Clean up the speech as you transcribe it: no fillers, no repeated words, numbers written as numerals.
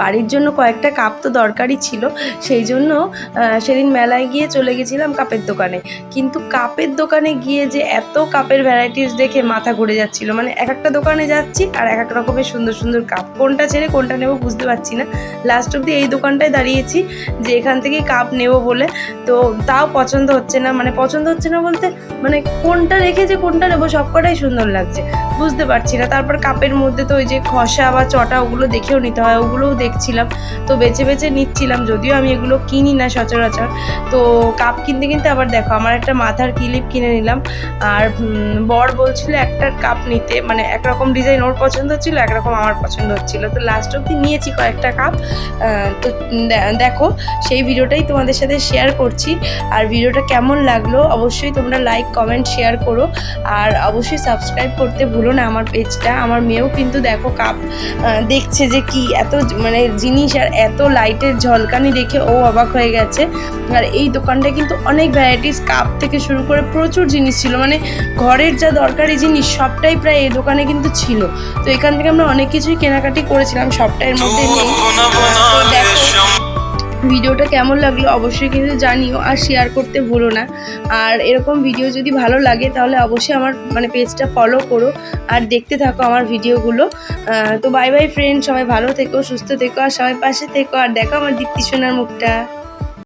বাড়ির জন্য কয়েকটা কাপ তো দরকারই ছিল, সেই জন্য সেদিন মেলায় গিয়ে চলে গেছিলাম কাপের দোকানে। কিন্তু কাপের দোকানে গিয়ে যে এত কাপের ভ্যারাইটিস দেখে মাথা ঘুরে যাচ্ছিল, মানে এক একটা দোকানে যাচ্ছি আর এক এক রকমের সুন্দর সুন্দর কাপ, কোনটা ছেড়ে কোনটা নেব বুঝতে পারছি না। লাস্ট অব্দি এই দোকানটায় দাঁড়িয়েছি যে এখান থেকে কাপ নেব বলে, তো তাও পছন্দ হচ্ছে না। মানে পছন্দ হচ্ছে না বলতে মানে কোনটা রেখে যে কোনটা নেবো সবকটাই সুন্দর লাগছে, বুঝতে পারছি না। তারপর কাপের মধ্যে তো ওই যে খসা বা চটা ওগুলো দেখেও নিতে হয়, ওগুলোও দেখছিলাম, তো বেছে বেছে নিচ্ছিলাম। যদিও আমি এগুলো কিনি না সচরাচর, তো কাপ কিনতে কিনতে আবার দেখো আমার একটা মাথার ক্লিপ কিনে নিলাম। আর বর বলছিল একটা কাপ নিতে, মানে একরকম ডিজাইন ওর পছন্দ হচ্ছিল, একরকম আমার পছন্দ হচ্ছিল, তো লাস্ট অবধি নিয়েছি কয়েকটা কাপ। তো দেখো সেই ভিডিওটাই তোমাদের সাথে শেয়ার করছি। আর ভিডিওটা কেমন লাগলো অবশ্যই তোমরা লাইক কমেন্ট শেয়ার করো, আর অবশ্যই সাবস্ক্রাইব করতে ভুলো না আমার পেজটা। আমার মেয়েও কিন্তু দেখো কাপ দেখছে যে কি এত মানে জিনিস আর এত লাইটের ঝলকানি দেখে ও অবাক হয়ে গেছে। আর এই দোকানটা কিন্তু অনেক ভ্যারাইটিস কাপ থেকে শুরু করে প্রচুর জিনিস ছিল, মানে ঘরের যা দরকারি জিনিস সবটাই প্রায় এই দোকানে কিন্তু ছিল। তো এখান থেকে আমরা অনেক কিছুই কেনাকাটি করেছিলাম, সবটার মধ্যে নেই। তো দেখো ভিডিওটা কেমন লাগলো অবশ্যই কিন্তু জানিও, আর শেয়ার করতে ভুলো না। আর এরকম ভিডিও যদি ভালো লাগে তাহলে অবশ্যই আমার মানে পেজটা ফলো করো আর দেখতে থাকো আমার ভিডিওগুলো। তো বাই বাই ফ্রেন্ড, সবাই ভালো থেকো, সুস্থ থেকো, আর সবাই পাশে থেকো, আর দেখো আমার দীপ্তি সোনার মুখটা।